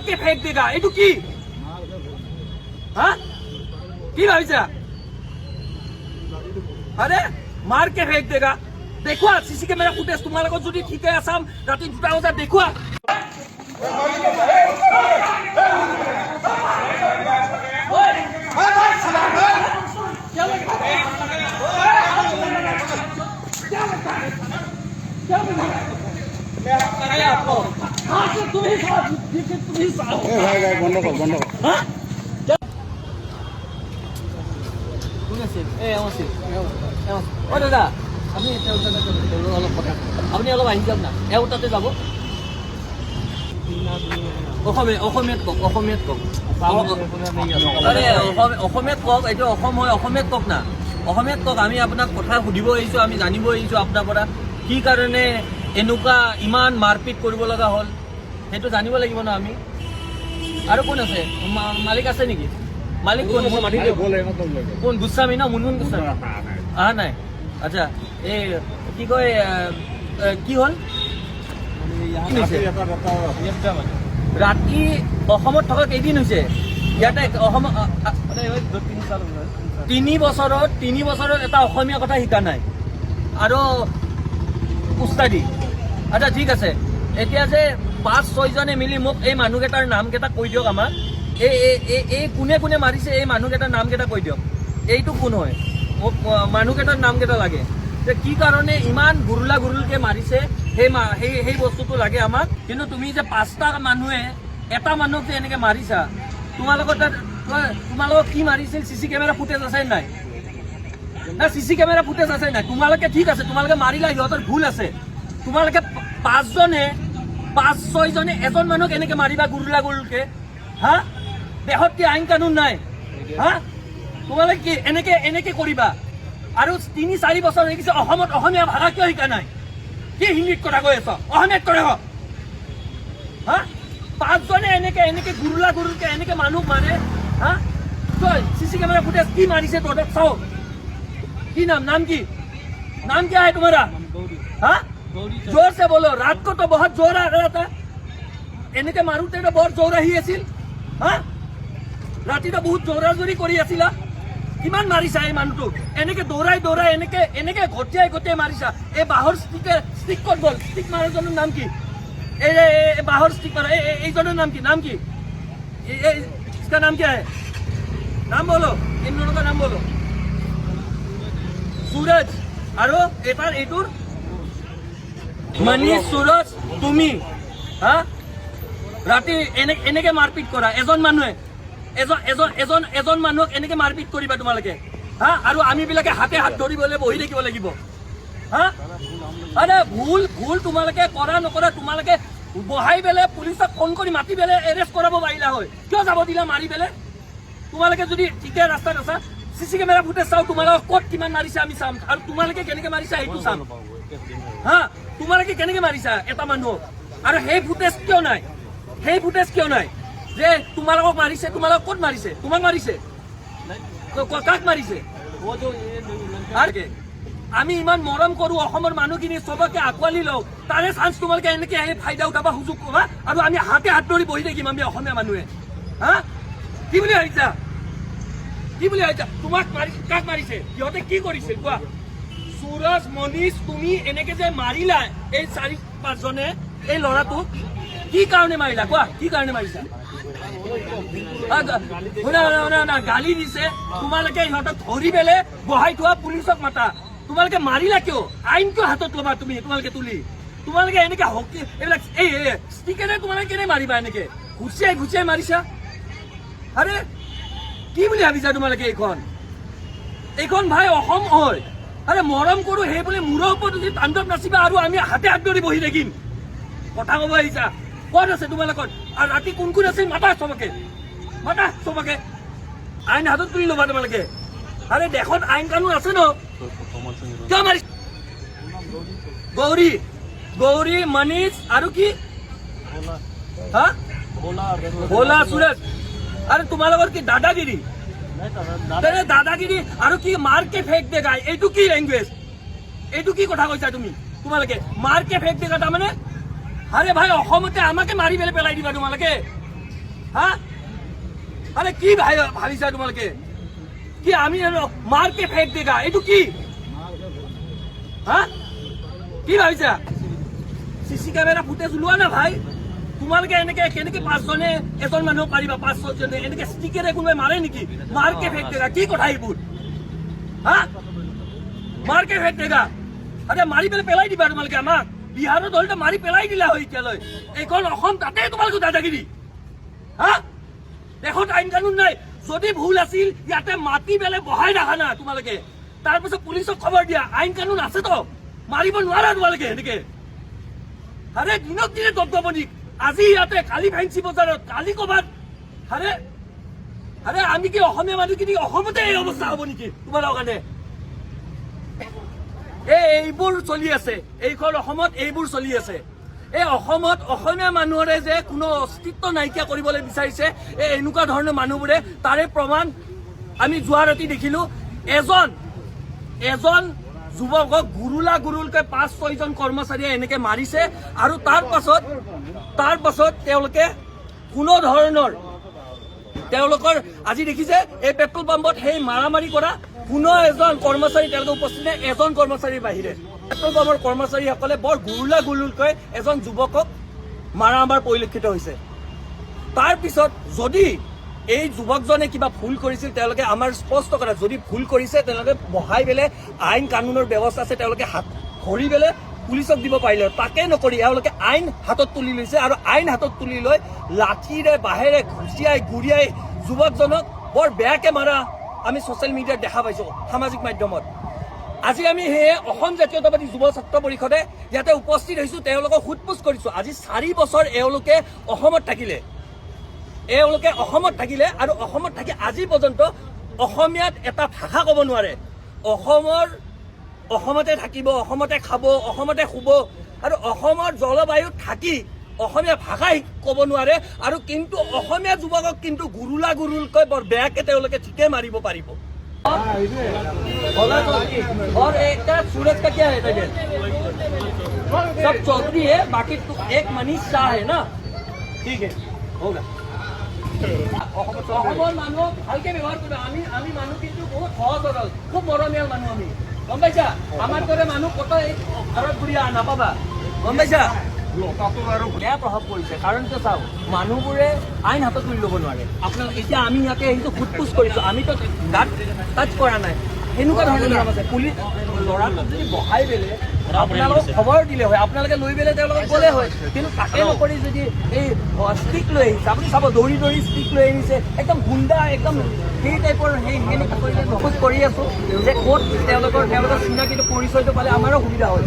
के फेंक देगा एटू की हाँ की भाविसा अरे मार के फेंक देगा देखुआ सीसी कैमेरा फुटेज तुम्हारा को जुदी ठीक है आसाम राती 2টা বজাত देखुआ দাদা আপনি অলপ আহি যাওক না তাতে যাব অসমীয়াত কওক আৰে অসমীয়াত কওক এইটো অসম হয় অসমীয়াত কওক না অসমীয়াত কওক আমি আপোনাক কথা সুধিব আহিছোঁ আমি জানিব আহিছোঁ আপোনাৰ পৰা কি কাৰণে এনেকুৱা ইমান মাৰপিট কৰিব লগা হ'ল সেইটো জানিব লাগিব ন আমি আৰু কোন আছে মালিক আছে নেকি মালিক কোন কোন গোস্বামী ন মুনমুন গোস্বামী অহা নাই আচ্ছা এই কি কয় কি হ'ল ৰাতি অসমত থকা কেইদিন হৈছে ইয়াতে অসম 3 বছৰত এটা অসমীয়া কথা শিকা নাই আৰু উস্তাদি আচ্ছা ঠিক আছে এতিয়া যে 5-6 জনে মিলি মোক এই মানুহকেইটাৰ নামকেইটা কৈ দিয়ক আমাক এই কোনে কোনে মাৰিছে এই মানুহকেইটাৰ নামকেইটা কৈ দিয়ক এইটো কোন হয় মোক মানুহকেইটাৰ নামকেইটা লাগে যে কি কাৰণে ইমান গুৰুলকে মাৰিছে সেই বস্তুটো লাগে আমাক কিন্তু তুমি যে 5টা মানুহে এটা মানুহক যে এনেকে মাৰিছা তোমালোকক কি মাৰিছিল চিচি কেমেৰা ফুটেজ আছে নাই না চিচি কেমেৰা ফুটেজ আছে নাই তোমালোকে ঠিক আছে তোমালোকে মাৰিলা সিহঁতৰ ভুল আছে তোমালোকে 5-6 জনে এজন মানুহক এনেকে মাৰিবা গুৰুলকে হা দেশত কি আইন কানুন নাই হা তোমালোকে কি এনেকে কৰিবা আৰু 3-4 বছৰ হৈ গৈছে অসমত অসমীয়া ভাষা কিয় শিকা নাই কি হিন্দীত কথা কৈ আছ অসমীয়াত কৰে হা 5 জনে এনেকে গুৰুলকে এনেকে মানুহ মাৰে হা তই চিচি কেমেৰা ফুটেজ কি মাৰিছে তহঁতক চাও কি नाम क्या है तुम्हारा हाँ जोर से बोलो रात को तो बहुत जोर आ रहा था এনেকে মাৰুতে তো বৰ জোৰ আহি আছিল হা ৰাতি তো বহুত জোৰাজোৰি কৰি আছিলা কিমান মাৰিছা এই মানুহটো এনেকে দৌৰাই এনেকে গটিয়াই মাৰিছা এই বাহৰ ষ্টিক ক'ত গ'ল ষ্টিক মাৰাজনৰ নাম কি এই বাহৰ ষ্টিক মাৰা এইজনৰ নাম কি इसका नाम क्या है नाम बोलो इन दोनों का नाम बोलो सूरज আৰু এইটোৰ মনীষ सूरज তুমি হা ৰাতি এনেকে মাৰপিট কৰা এজন মানুহক এনেকে মাৰপিট কৰিবা তোমালোকে হা আৰু আমি বিলাকে হাতে হাত ধৰিবলৈ বহি থাকিব লাগিব হা আৰে ভুল তোমালোকে কৰা নকৰা তোমালোকে বহাই বেলে পুলিচক ফোন কৰি মাতি বেলে এৰেষ্ট কৰাব পাৰিলা হয় কিয় যাব দিলা মাৰি বেলে তোমালোকে যদি ঠিকে ৰাস্তাত আছা চিচি কেমেৰা ফুটেজ চাও তোমালোকক ক'ত কিমান মাৰিছে আমি চাম আৰু তোমালোকে কেনেকে মাৰিছা সেইটো চাম হা তোমালোকে কেনেকে মাৰিছা এটা মানুহক আৰু সেই ফুটেজ কিয় নাই যে তোমালোকক মাৰিছে তোমালোকক ক'ত মাৰিছে তোমাক মাৰিছে কাক মাৰিছে আমি ইমান মৰম কৰো অসমৰ মানুহখিনি সবকে আঁকোৱালি লওঁ তাৰে চান্স তোমালোকে এনেকে ফাইদা উঠাব সুযোগ ক'বা আৰু আমি হাতে হাত ধৰি বহি থাকিম আমি অসমীয়া মানুহে হা কি বুলি ভাবিছা তোমাক কাক মাৰিছে সিহঁতে কি কৰিছিল কোৱা सूरज मनीष তুমি এনেকে যে মাৰিলা এই 4-5 জনে এই ল'ৰাটোক কি কাৰণে মাৰিলা কোৱা কি কাৰণে মাৰিছা না গালি দিছে তোমালোকে সিহঁতক ধৰি বেলে বহাই থোৱা পুলিচক মাতা তোমালোকে মাৰিলা কিয় আইন কিয় হাতত ল'বা তোমালোকে তোমালোকে এনেকে হকি এইবিলাক এই ষ্টিকেৰে তোমালোকে কেনে মাৰিবা এনেকে ঘুচিয়াই মাৰিছা আৰে কি বুলি ভাবিছা তোমালোকে এইখন ভাই অসম হয় আৰে মৰম কৰো সেই বুলি মূৰৰ ওপৰত যদি তাণ্ডৱ নাচিবা আৰু আমি হাতে হাত ধৰি বহি থাকিম কথা ক'ব আহিছা ক'ত আছে তোমালোকৰ আৰু ৰাতি কোন আছিল মাতা চবকে আইন হাতত তুলি ল'বা তোমালোকে আরে দেশত আইন কানুন আছে ন কিয় মাৰি গৌৰী মনীষ আৰু কি হা ভোলা সুৰেশ আৰে তোমালোকৰ কি দাদাগিৰি দাদাগিৰি আৰু কি মাৰ কে ফেক দেগা এইটো কি ল্যাঙ্গুৱেজ এইটো কি কথা কৈছা তোমালোকে মাৰ কে ফেক দেগা তাৰমানে আৰে ভাই অসমতে আমাকে মাৰি পেলাই দিবা তোমালোকে হা আরে কি ভাবিছা তোমালোকে কি আমি মারকে ফেক দেগা এইটো কি হা কি ভাবিছা চিচি কেমেৰা ফুটেজ ওলোৱা না ভাই তোমালোকে এনেকে কেনেকে 5 জনে এজন মানুহ পাৰিবা 5-6 জনে এনেকে ষ্টিকেৰে কোনোবাই মাৰে নেকি মাৰকে ফেক দেগা কি কথা এইবোৰ হা মাৰকে ফেক দেগা আৰে মাৰি পেলাই দিবা তোমালোকে আমাক বিহাৰত হলটা মাৰি পেলাই দিলা হয় এতিয়ালৈ এইখন অসম তাতে তোমালোকে দাদাগিৰি হা দেশত আইন কানুন নাই যদি ভুল আছিল ইয়াতে মাটি বেলে বহাই ৰাখা না তোমালোকে তাৰপিছত পুলিচক খবৰ দিয়া আইন কানুন আছে তো মাৰিব নোৱাৰা তোমালোকে এনেকে আৰে দিনক দিনে দপদপনি আজি ইয়াতে কালি ফেঞ্চি বজাৰত কালি কবাত আৰে আৰে আমি কি অসমীয়া মানুহ কি অসমতে এই অৱস্থা হ'ব নেকি তোমালোকৰ কাৰণে এইবোৰ চলি আছে এইখন অসমত এইবোৰ চলি আছে এই অসমত অসমীয়া মানুহৰে যে কোনো অস্তিত্ব নাইকিয়া কৰিবলৈ বিচাৰিছে এই এনেকুৱা ধৰণৰ মানুহবোৰে তাৰে প্ৰমাণ আমি যোৱা ৰাতি দেখিলো এজন যুৱকক গুৰুলকৈ 5-6 জন কৰ্মচাৰীয়ে এনেকে মাৰিছে আৰু তাৰ পাছত তেওঁলোকে কোনো ধৰণৰ তেওঁলোকৰ আজি দেখিছে এই পেট্ৰল পাম্পত সেই মাৰামাৰি কৰা কোনো এজন কৰ্মচাৰী তেওঁলোকে উপস্থিত নাই এজন কৰ্মচাৰীৰ বাহিৰে পেট্ৰল পাম্পৰ কৰ্মচাৰীসকলে বৰ গুৰুলকৈ এজন যুৱকক মাৰামাৰ পৰিলক্ষিত হৈছে তাৰপিছত যদি এই যুৱকজনে কিবা ভুল কৰিছিল তেওঁলোকে আমাৰ স্পষ্ট কৰা যদি ভুল কৰিছে তেওঁলোকে বহাই পেলে আইন কানুনৰ ব্যৱস্থা আছে তেওঁলোকে হাত ধৰি পেলে পুলিচক দিব পাৰিলে তাকে নকৰি এওঁলোকে আইন হাতত তুলি লৈছে আৰু আইন হাতত তুলি লৈ লাঠিৰে বাহেৰে ঘুচিয়াই গুৰিয়াই যুৱকজনক বৰ বেয়াকে মাৰা আমি ছ'চিয়েল মিডিয়াত দেখা পাইছো সামাজিক মাধ্যমত আজি আমি সেয়ে অসম জাতীয়তাবাদী যুৱ ছাত্ৰ পৰিষদে ইয়াতে উপস্থিত হৈছো তেওঁলোকক সোধপোছ কৰিছো আজি 4 বছৰ এওঁলোকে অসমত থাকিলে আৰু অসমত থাকি আজি পৰ্যন্ত অসমীয়াত এটা ভাষা ক'ব নোৱাৰে অসমতে থাকিব অসমতে খাব অসমতে শুব আৰু অসমৰ জলবায়ুত থাকি অসমীয়া ভাষা ক'ব নোৱাৰে আৰু কিন্তু অসমীয়া যুৱকক কিন্তু গুৰুলকৈ বৰ বেয়াকে তেওঁলোকে ঠিকে মাৰিব পাৰিব और सूरज का क्या है टाइटल सब चौधरी है बाकी तो एक मनीष शाह है ना ठीक है होगा অসমৰ মানুহ ভালকে ব্যৱহাৰ কৰিব আমি মানুহ কিন্তু বহুত সহজ সৰল খুব মৰমীয়াল মানুহ আমি গম পাইছা আমাৰ দৰে মানুহ কত ঘৰত ঘূৰি নাপাবা গম পাইছা বেয়া প্ৰভাৱ পৰিছে কাৰণ কিয় চাওক মানুহবোৰে আইন হাতত তুলি ল'ব নোৱাৰে আপোনাক এতিয়া আমি ইয়াতে সেইটো সোধপোছ কৰিছো আমিতো গাত টাচ কৰা নাই সেনেকুৱা ধৰণৰ নিয়ম আছে পুলিচ ল'ৰাটোক যদি বহাই পেলে আপোনালোকক খবৰ দিলে হয় আপোনালোকে লৈ পেলে তেওঁলোকক গ'লে হয় কিন্তু তাকে নকৰি যদি এই ষ্টিক লৈ আহিছে আপুনি চাব দৌৰি ষ্টিক লৈ আহিছে একদম গুণ্ডা একদম সেই টাইপৰ সেনেকুৱা কৰিলে নোখোজ কৰি আছো যে ক'ত তেওঁলোকৰ চিনাকিটো পৰিচয়টো পালে আমাৰো সুবিধা হয়